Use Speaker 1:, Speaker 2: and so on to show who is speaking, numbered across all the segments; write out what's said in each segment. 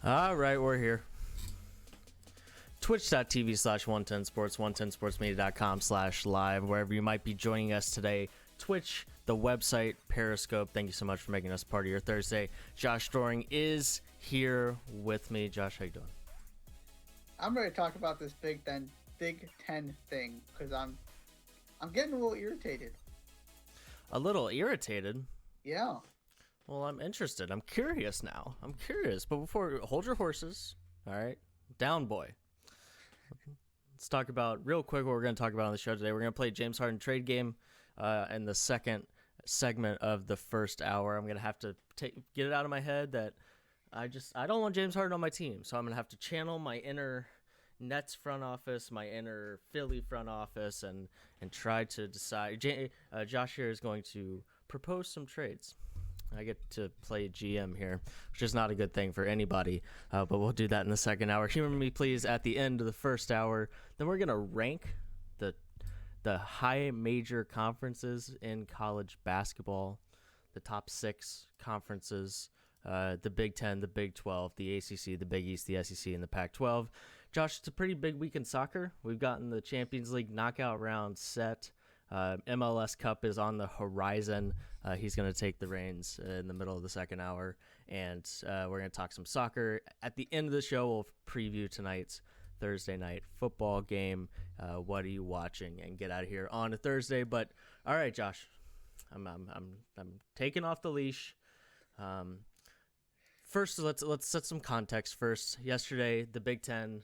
Speaker 1: All right, we're here. Twitch.tv/110sports, 110sportsmedia.com/live, wherever you might be joining us today. Twitch, the website, Periscope. Thank you so much for making us part of your Thursday. Josh Doring is here with me. Josh, how you doing?
Speaker 2: I'm ready to talk about this Big Ten thing because I'm getting a little irritated.
Speaker 1: A little irritated?
Speaker 2: Yeah.
Speaker 1: Well, I'm interested. I'm curious now. But before, hold your horses. All right? Down, boy. Let's talk about, real quick, what we're going to talk about on the show today. We're going to play James Harden trade game in the second segment of the first hour. I'm going to have to get it out of my head that I don't want James Harden on my team. So I'm going to have to channel my inner Nets front office, my inner Philly front office, and try to decide. Josh here is going to propose some trades. I get to play GM here, which is not a good thing for anybody, but we'll do that in the second hour. Humor me, please, at the end of the first hour. Then we're going to rank the high major conferences in college basketball, the top 6 conferences, the Big Ten, the Big 12, the ACC, the Big East, the SEC, and the Pac-12. Josh, it's a pretty big week in soccer. We've gotten the Champions League knockout round set. MLS Cup is on the horizon. He's going to take the reins in the middle of the second hour, and we're going to talk some soccer. At the end of the show, we'll preview tonight's Thursday night football game. What are you watching? And get out of here on a Thursday. But all right, Josh, I'm taking off the leash. First, let's set some context. First, yesterday the Big Ten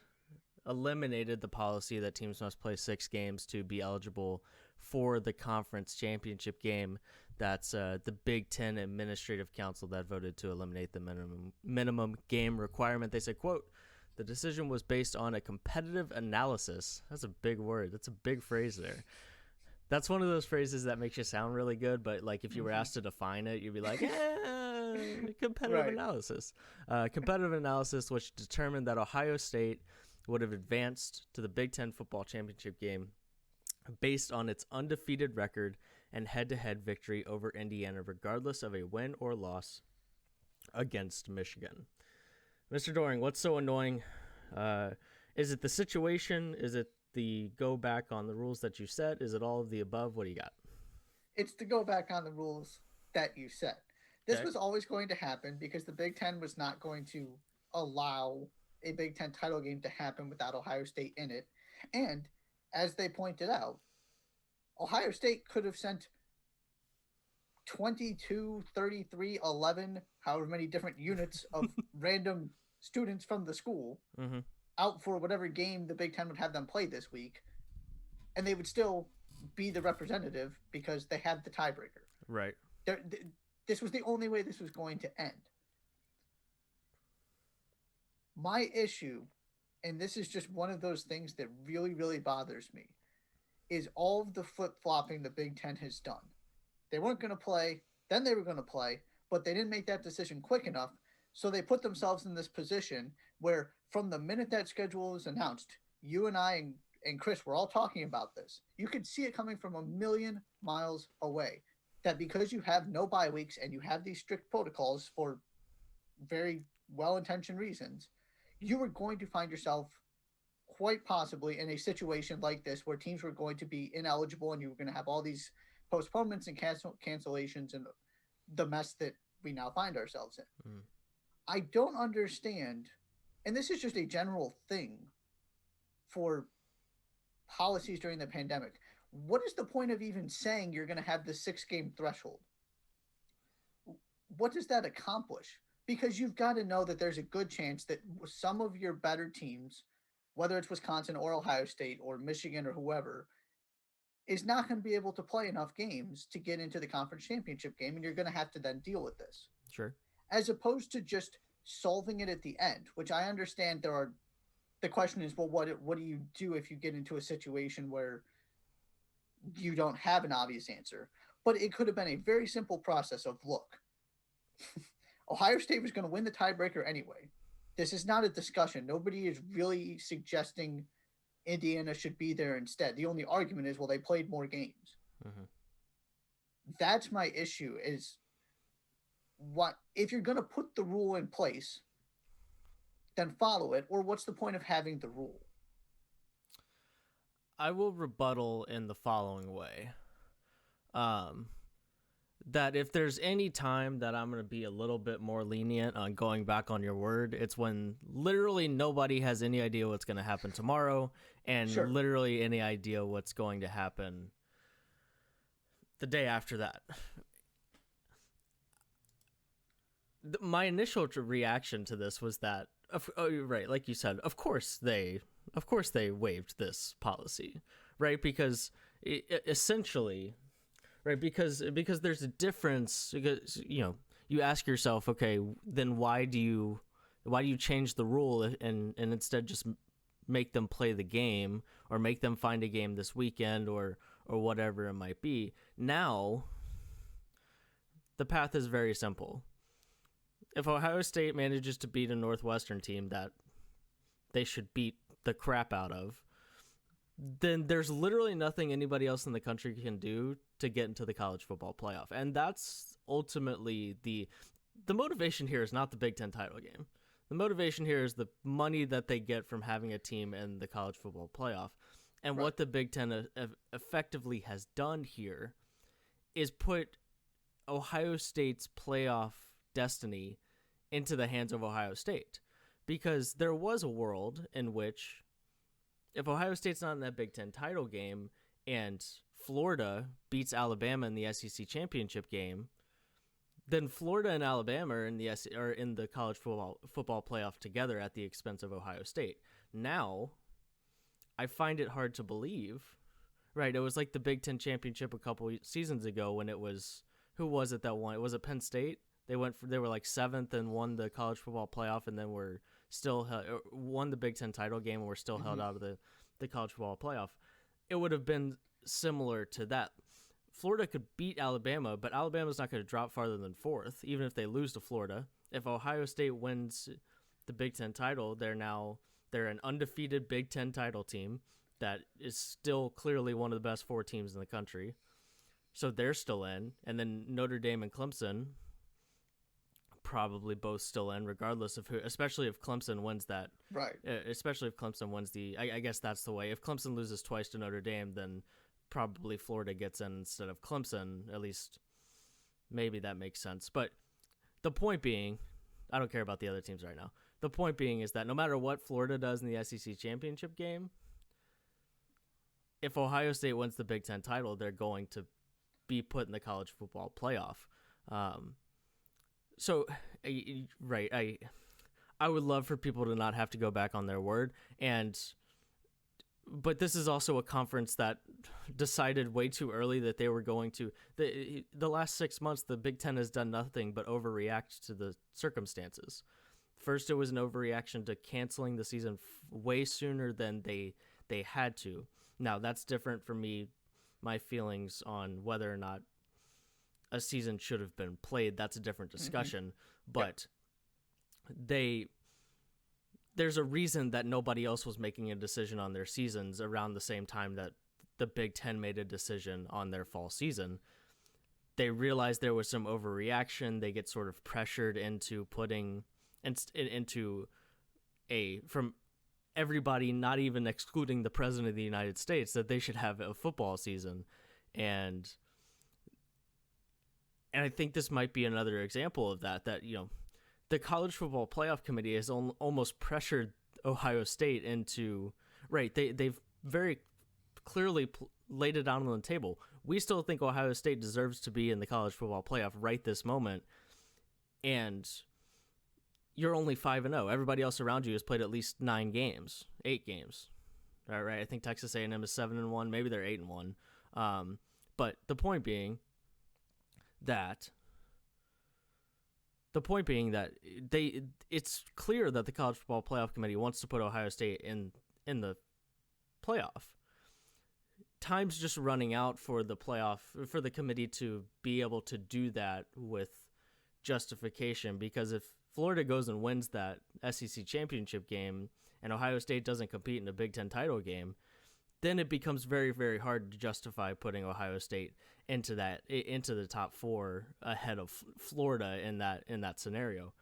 Speaker 1: eliminated the policy that teams must play 6 games to be eligible for the conference championship game. That's the Big Ten Administrative Council that voted to eliminate the minimum game requirement. They said, quote, "The decision was based on a competitive analysis." That's a big word. That's a big phrase there. That's one of those phrases that makes you sound really good, but like if you were asked to define it, you'd be like, competitive analysis. Competitive analysis, which determined that Ohio State would have advanced to the Big Ten football championship game based on its undefeated record and head-to-head victory over Indiana, regardless of a win or loss against Michigan. Mr. Doring, what's so annoying? Is it the situation? Is it the go back on the rules that you set? Is it all of the above? What do you got?
Speaker 2: It's to go back on the rules that you set. This was always going to happen because the Big Ten was not going to allow a Big Ten title game to happen without Ohio State in it. And as they pointed out, Ohio State could have sent 22, 33, 11, however many different units of random students from the school out for whatever game the Big Ten would have them play this week, and they would still be the representative because they had the tiebreaker.
Speaker 1: Right.
Speaker 2: This was the only way this was going to end. My issue, and this is just one of those things that really, really bothers me, is all of the flip-flopping the Big Ten has done. They weren't going to play, then they were going to play, but they didn't make that decision quick enough, so they put themselves in this position where from the minute that schedule was announced, you and I and Chris were all talking about this. You could see it coming from a million miles away, that because you have no bye weeks and you have these strict protocols for very well-intentioned reasons, you were going to find yourself quite possibly in a situation like this where teams were going to be ineligible and you were going to have all these postponements and cancellations and the mess that we now find ourselves in. I don't understand, and this is just a general thing for policies during the pandemic. What is the point of even saying you're going to have the 6-game threshold? What does that accomplish? Because you've got to know that there's a good chance that some of your better teams, whether it's Wisconsin or Ohio State or Michigan or whoever, is not going to be able to play enough games to get into the conference championship game, and you're going to have to then deal with this.
Speaker 1: Sure.
Speaker 2: As opposed to just solving it at the end, which I understand the question is, well, what do you do if you get into a situation where you don't have an obvious answer? But it could have been a very simple process of, look, Ohio State was going to win the tiebreaker anyway. This is not a discussion. Nobody is really suggesting Indiana should be there instead. The only argument is, well, they played more games. That's my issue, is what if you're going to put the rule in place, then follow it, or what's the point of having the rule?
Speaker 1: I will rebuttal in the following way. Um, that if there's any time that I'm going to be a little bit more lenient on going back on your word, it's when literally nobody has any idea what's going to happen tomorrow and
Speaker 2: Sure.
Speaker 1: literally any idea what's going to happen the day after that. My initial reaction to this was that, right, like you said, of course they waived this policy, right? Because essentially, right, because there's a difference. Because you ask yourself, okay, then why do you change the rule and instead just make them play the game or make them find a game this weekend or whatever it might be? Now, the path is very simple. If Ohio State manages to beat a Northwestern team that they should beat the crap out of, then there's literally nothing anybody else in the country can do to get into the college football playoff. And that's ultimately the motivation here is not the Big Ten title game. The motivation here is the money that they get from having a team in the college football playoff. And what the Big Ten effectively has done here is put Ohio State's playoff destiny into the hands of Ohio State, because there was a world in which if Ohio State's not in that Big Ten title game and Florida beats Alabama in the SEC championship game, then Florida and Alabama are in the college football playoff together at the expense of Ohio State. Now, I find it hard to believe. Right, it was like the Big Ten championship a couple seasons ago when it was, who was it that won? Was it Penn State? They were like 7th and won the college football playoff, and then were still won the Big Ten title game, and were still held out of the college football playoff. It would have been similar to that. Florida could beat Alabama, but Alabama's not going to drop farther than 4th, even if they lose to Florida. If Ohio State wins the Big Ten title, they're an undefeated Big Ten title team that is still clearly one of the best 4 teams in the country. So they're still in, and then Notre Dame and Clemson probably both still in, regardless of who, especially if Clemson wins that.
Speaker 2: Right.
Speaker 1: Especially if Clemson wins I guess that's the way. If Clemson loses twice to Notre Dame, then probably Florida gets in instead of Clemson. At least maybe that makes sense. But the point being, I don't care about the other teams right now. The point being is that no matter what Florida does in the SEC championship game, if Ohio State wins the Big Ten title, they're going to be put in the college football playoff. So, right, I would love for people to not have to go back on their word, but this is also a conference that decided way too early that they were going to. The last 6 months, the Big Ten has done nothing but overreact to the circumstances. First, it was an overreaction to canceling the season way sooner than they had to. Now, that's different for me, my feelings on whether or not a season should have been played. That's a different discussion. But there's a reason that nobody else was making a decision on their seasons around the same time that the Big Ten made a decision on their fall season. They realized there was some overreaction. They get sort of pressured into putting into from everybody, not even excluding the President of the United States, that they should have a football season. And I think this might be another example of that the college football playoff committee has almost pressured Ohio State into, right, they've very clearly laid it out on the table. We still think Ohio State deserves to be in the college football playoff right this moment, and you're only 5-0. Everybody else around you has played at least 8 games. All right, I think Texas A&M is 7-1. Maybe they're 8-1. But the point being that it's clear that the college football playoff committee wants to put Ohio State in the playoff. Time's just running out for the committee to be able to do that with justification, because if Florida goes and wins that SEC championship game and Ohio State doesn't compete in a Big Ten title game, then it becomes very, very hard to justify putting Ohio State into the top 4 ahead of Florida in that scenario.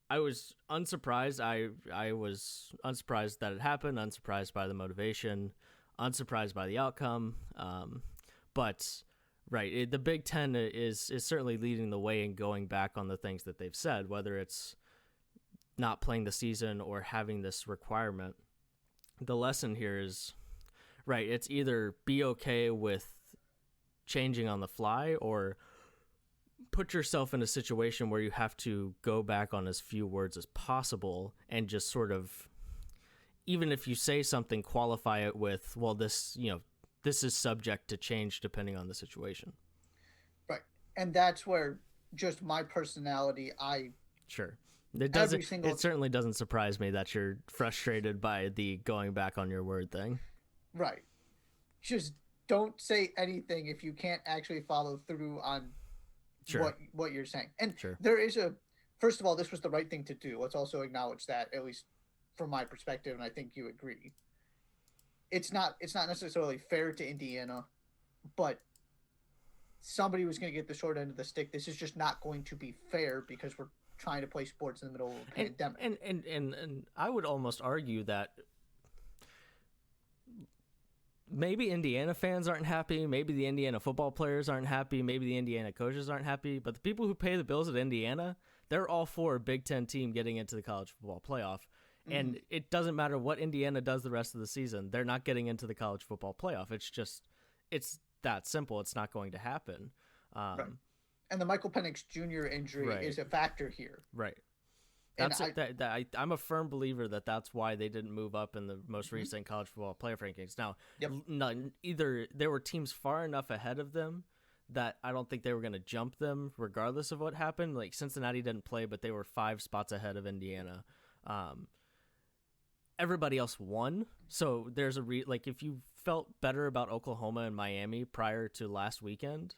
Speaker 1: I was unsurprised. I was unsurprised that it happened. Unsurprised by the motivation. Unsurprised by the outcome. But right, the Big Ten is certainly leading the way in going back on the things that they've said, whether it's not playing the season or having this requirement. The lesson here is right. It's either be okay with changing on the fly or put yourself in a situation where you have to go back on as few words as possible and just sort of, even if you say something, qualify it with, well, this is subject to change depending on the situation.
Speaker 2: Right. And that's where just my personality, I
Speaker 1: Sure. It
Speaker 2: every
Speaker 1: doesn't.
Speaker 2: single
Speaker 1: It certainly doesn't surprise me that you're frustrated by the going back on your word thing.
Speaker 2: right. Just don't say anything if you can't actually follow through on
Speaker 1: Sure.
Speaker 2: what you're saying. And
Speaker 1: Sure.
Speaker 2: there is a first of all, this was the right thing to do. Let's also acknowledge that, at least from my perspective, and I think you agree. It's not necessarily fair to Indiana, but somebody was going to get the short end of the stick. This is just not going to be fair because we're trying to play sports in the middle of a pandemic.
Speaker 1: And I would almost argue that maybe Indiana fans aren't happy, maybe the Indiana football players aren't happy, maybe the Indiana coaches aren't happy, but the people who pay the bills at Indiana, they're all for a Big Ten team getting into the college football playoff. And it doesn't matter what Indiana does the rest of the season, they're not getting into the college football playoff. It's that simple. It's not going to happen.
Speaker 2: Right. And the Michael Penix Jr. injury
Speaker 1: Right.
Speaker 2: is a factor here.
Speaker 1: Right.
Speaker 2: And
Speaker 1: I'm a firm believer that that's why they didn't move up in the most recent college football playoff rankings. Now, either there were teams far enough ahead of them that I don't think they were going to jump them regardless of what happened. Like Cincinnati didn't play, but they were 5 spots ahead of Indiana. Everybody else won, so there's like if you felt better about Oklahoma and Miami prior to last weekend,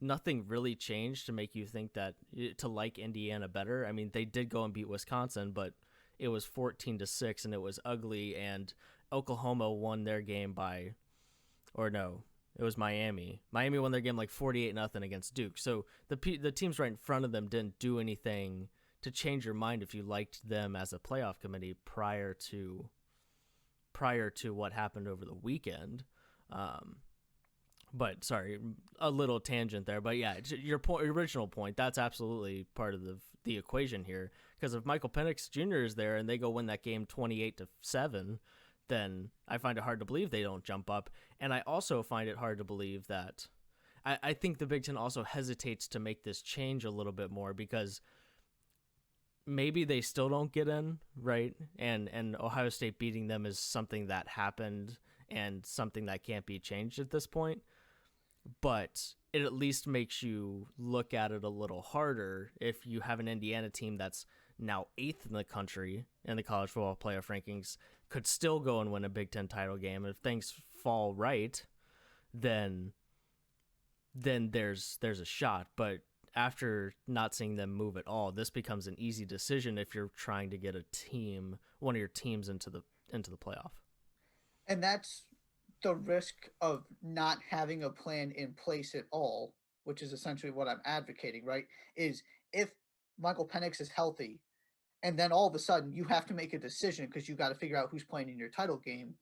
Speaker 1: nothing really changed to make you think that to like Indiana better. I mean, they did go and beat Wisconsin, but it was 14-6 and it was ugly, and Oklahoma won their game by, or no, it was Miami. Miami won their game like 48-0 against Duke. So the teams right in front of them didn't do anything to change your mind if you liked them as a playoff committee prior to what happened over the weekend. But sorry, a little tangent there. But yeah, your original point, that's absolutely part of the equation here. Because if Michael Penix Jr. is there and they go win that game 28-7, then I find it hard to believe they don't jump up. And I also find it hard to believe that I think the Big Ten also hesitates to make this change a little bit more because maybe they still don't get in, right? And Ohio State beating them is something that happened and something that can't be changed at this point. But it at least makes you look at it a little harder if you have an Indiana team that's now 8th in the country in the college football playoff rankings, could still go and win a Big Ten title game. If things fall right, then there's a shot. But after not seeing them move at all, this becomes an easy decision if you're trying to get one of your teams into the playoff.
Speaker 2: And that's the risk of not having a plan in place at all, which is essentially what I'm advocating, right? Is if Michael Penix is healthy and then all of a sudden you have to make a decision because you got to figure out who's playing in your title game,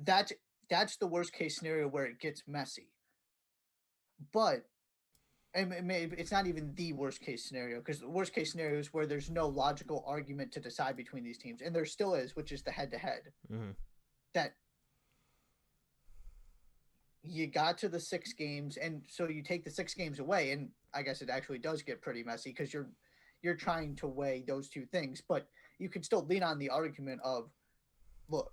Speaker 2: that's the worst case scenario where it gets messy. But it's not even the worst case scenario, because the worst case scenario is where there's no logical argument to decide between these teams, and there still is, which is the head-to-head. That you got to the 6 games, and so you take the 6 games away, and I guess it actually does get pretty messy because you're trying to weigh those two things, but you can still lean on the argument of, look,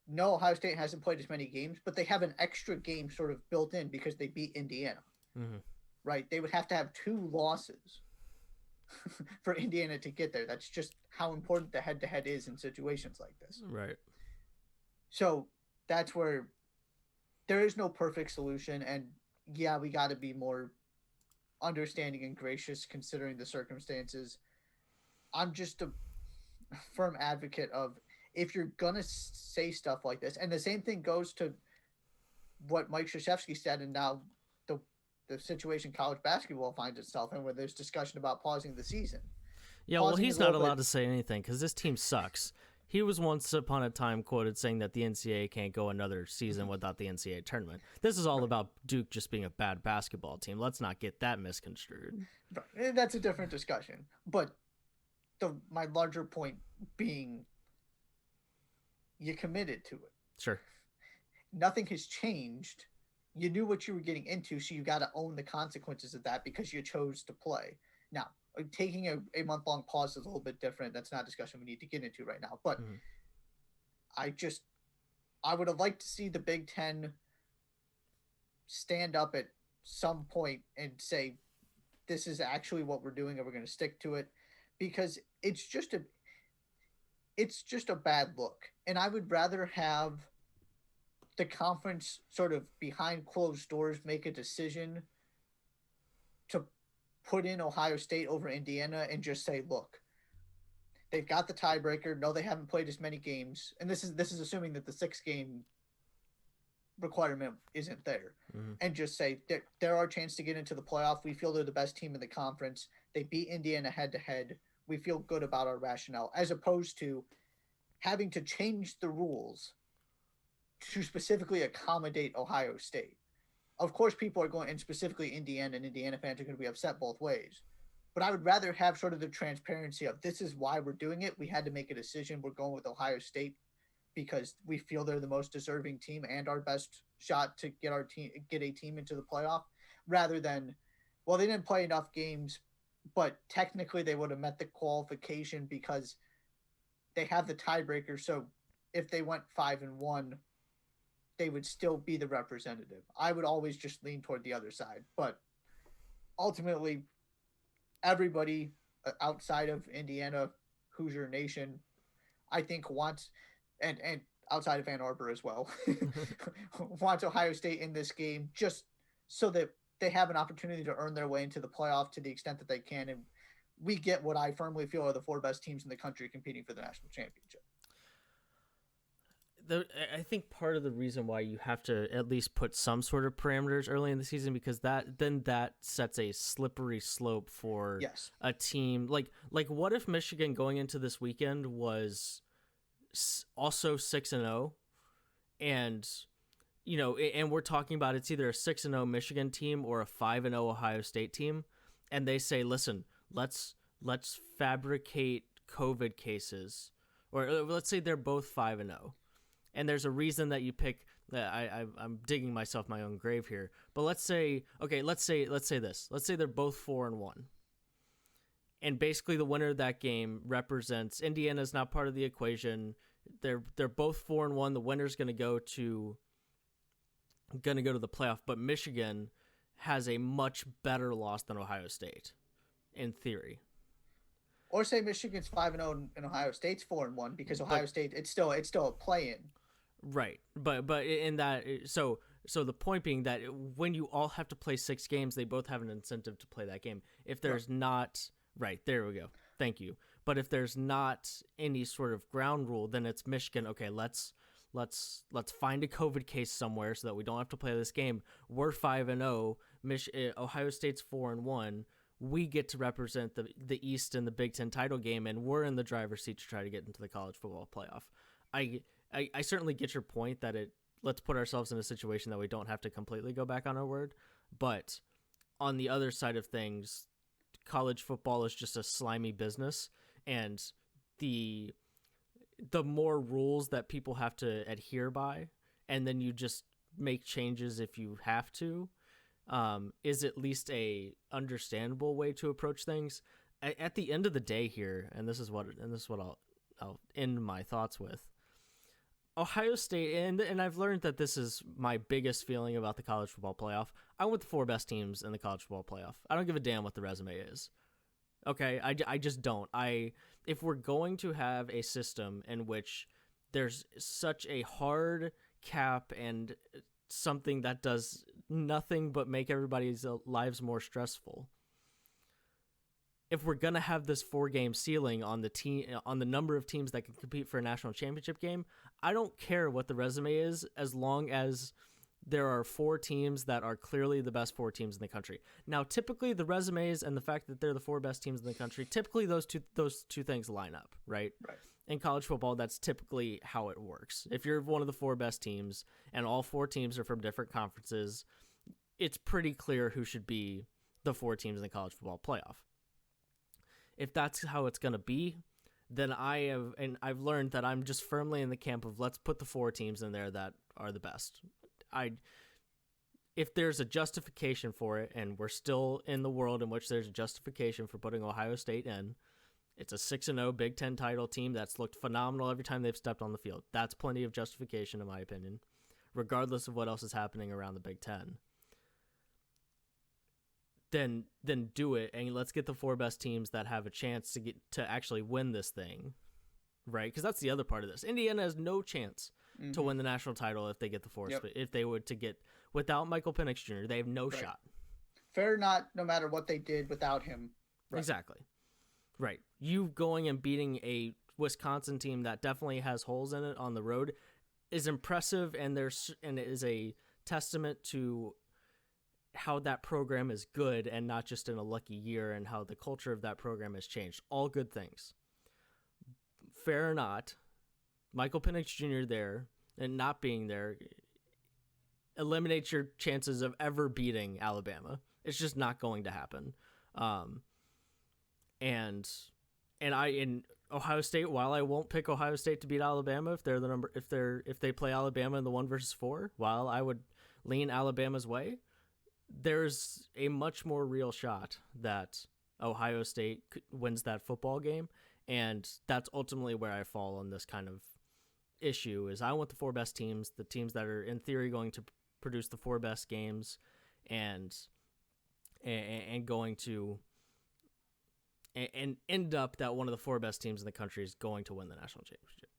Speaker 2: no, Ohio State hasn't played as many games, but they have an extra game sort of built in because they beat Indiana. Right? They would have to have 2 losses for Indiana to get there. That's just how important the head-to-head is in situations like this.
Speaker 1: Right.
Speaker 2: So that's where there is no perfect solution. And yeah, we got to be more understanding and gracious considering the circumstances. I'm just a firm advocate of, if you're going to say stuff like this, and the same thing goes to what Mike Krzyzewski said, and now the situation college basketball finds itself in, where there's discussion about pausing the season.
Speaker 1: Yeah, well,
Speaker 2: pausing
Speaker 1: he's
Speaker 2: is a
Speaker 1: not
Speaker 2: little
Speaker 1: allowed
Speaker 2: bit.
Speaker 1: to say anything because this team sucks. He was once upon a time quoted saying that the NCAA can't go another season without the NCAA tournament. This is all
Speaker 2: Right,
Speaker 1: about Duke just being a bad basketball team. Let's not get that misconstrued.
Speaker 2: right. That's a different discussion. But my larger point being, you committed to it.
Speaker 1: Sure.
Speaker 2: Nothing has changed. You knew what you were getting into, so you got to own the consequences of that because you chose to play. Now, taking a month long pause is a little bit different. That's not a discussion we need to get into right now. But
Speaker 1: Mhm.
Speaker 2: I would have liked to see the Big Ten stand up at some point and say, this is actually what we're doing and we're going to stick to it, because it's just a bad look. And I would rather have the conference sort of behind closed doors make a decision to put in Ohio State over Indiana and just say, look, they've got the tiebreaker. No, they haven't played as many games, and this is assuming that the 6 game requirement isn't there,
Speaker 1: Mhm.
Speaker 2: and just say they're our chance to get into the playoff. We feel they're the best team in the conference. They beat Indiana head to head. We feel good about our rationale, as opposed to having to change the rules to specifically accommodate Ohio State. Of course, people are going, and specifically Indiana and Indiana fans are going to be upset both ways. But I would rather have sort of the transparency of, this is why we're doing it. We had to make a decision. We're going with Ohio State because we feel they're the most deserving team and our best shot to get a team into the playoff, rather than, well, they didn't play enough games, but technically they would have met the qualification because they have the tiebreaker. So if they went 5-1, they would still be the representative. I would always just lean toward the other side, but ultimately, everybody outside of Indiana, Hoosier Nation, I think wants, and outside of Ann Arbor as well, wants Ohio State in this game just so that they have an opportunity to earn their way into the playoff to the extent that they can, and we get what I firmly feel are the 4 best teams in the country competing for the national championship.
Speaker 1: I think part of the reason why you have to at least put some sort of parameters early in the season, because that sets a slippery slope for
Speaker 2: Yes.
Speaker 1: a team like what if Michigan going into this weekend was also 6-0, and and we're talking about it's either a 6-0 Michigan team or a 5-0 Ohio State team, and they say, listen, let's fabricate COVID cases, or let's say they're both 5-0. And there's a reason that you pick. I'm digging myself my own grave here. But let's say this. Let's say they're both 4-1, and basically the winner of that game represents Indiana's not part of the equation. They're both 4-1. The winner's going to go to the playoff. But Michigan has a much better loss than Ohio State, in theory.
Speaker 2: Or say Michigan's 5-0 and Ohio State's 4-1, because Ohio State, it's still a play-in.
Speaker 1: Right, but in that, so the point being that when you all have to play 6 games, they both have an incentive to play that game. If there's not, right, there we go. Thank you. But if there's not any sort of ground rule, then it's Michigan. Okay, let's find a COVID case somewhere so that we don't have to play this game. We're 5-0. Ohio State's 4-1. We get to represent the East in the Big Ten title game, and we're in the driver's seat to try to get into the college football playoff. I certainly get your point that let's put ourselves in a situation that we don't have to completely go back on our word. But on the other side of things, college football is just a slimy business, and the more rules that people have to adhere by, and then you just make changes if you have to, is at least a understandable way to approach things. At the end of the day here, and this is what I'll end my thoughts with. Ohio State, and I've learned that this is my biggest feeling about the college football playoff. I want the 4 best teams in the college football playoff. I don't give a damn what the resume is. Okay, I just don't. If we're going to have a system in which there's such a hard cap and something that does nothing but make everybody's lives more stressful, if we're gonna have this 4-game ceiling on the number of teams that can compete for a national championship game, I don't care what the resume is, as long as there are 4 teams that are clearly the best 4 teams in the country. Now, typically the resumes and the fact that they're the 4 best teams in the country, typically those two things line up, right?
Speaker 2: Right.
Speaker 1: In college football, that's typically how it works. If you're one of the 4 best teams and all 4 teams are from different conferences, it's pretty clear who should be the 4 teams in the college football playoff. If that's how it's going to be, then I've learned that I'm just firmly in the camp of let's put the 4 teams in there that are the best. If there's a justification for it, and we're still in the world in which there's a justification for putting Ohio State in, it's a 6-0 Big Ten title team that's looked phenomenal every time they've stepped on the field. That's plenty of justification, in my opinion, regardless of what else is happening around the Big Ten. Then do it, and let's get the 4 best teams that have a chance to actually win this thing, right? Because that's the other part of this. Indiana has no chance to win the national title if they get the 4.
Speaker 2: Yep.
Speaker 1: If they were to get without Michael Penix Jr., they have no shot.
Speaker 2: Fair or not, no matter what they did without him.
Speaker 1: Right. Exactly. Right. You going and beating a Wisconsin team that definitely has holes in it on the road is impressive, and it is a testament to how that program is good and not just in a lucky year, and how the culture of that program has changed. All good things. Fair or not, Michael Penix Jr. there and not being there eliminates your chances of ever beating Alabama. It's just not going to happen. And in Ohio State, while I won't pick Ohio State to beat Alabama if they play Alabama in the 1 versus 4, while I would lean Alabama's way, there's a much more real shot that Ohio State wins that football game, and that's ultimately where I fall on this kind of issue. Is I want the 4 best teams, the teams that are in theory going to produce the 4 best games, and going to and end up that one of the 4 best teams in the country is going to win the national championship.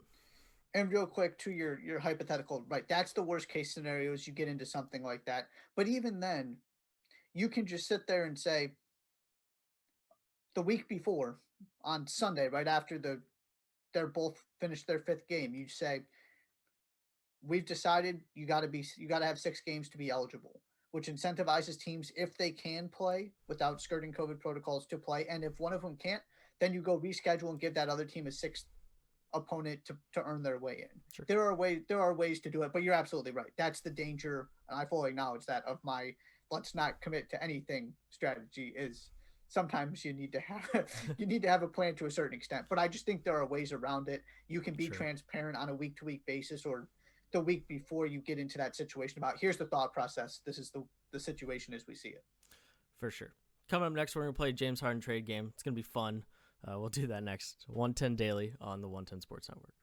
Speaker 2: And real quick to your hypothetical, right? That's the worst case scenario is you get into something like that. But even then, you can just sit there and say the week before on Sunday, right after they're both finished their 5th game, you say, we've decided you got to have 6 games to be eligible, which incentivizes teams, if they can play without skirting COVID protocols, to play. And if one of them can't, then you go reschedule and give that other team a 6th opponent to earn their way in.
Speaker 1: Sure.
Speaker 2: There are ways to do it, but you're absolutely right. That's the danger, and I fully acknowledge that, of my let's not commit to anything strategy. Is sometimes you need to have a plan to a certain extent, but I just think there are ways around it. You can be transparent on a week-to-week basis, or the week before you get into that situation about, here's the thought process, this is the situation as we see it.
Speaker 1: For sure. Coming up next, we're going to play James Harden trade game. It's going to be fun. We'll do that next. 110 Daily on the 110 Sports Network.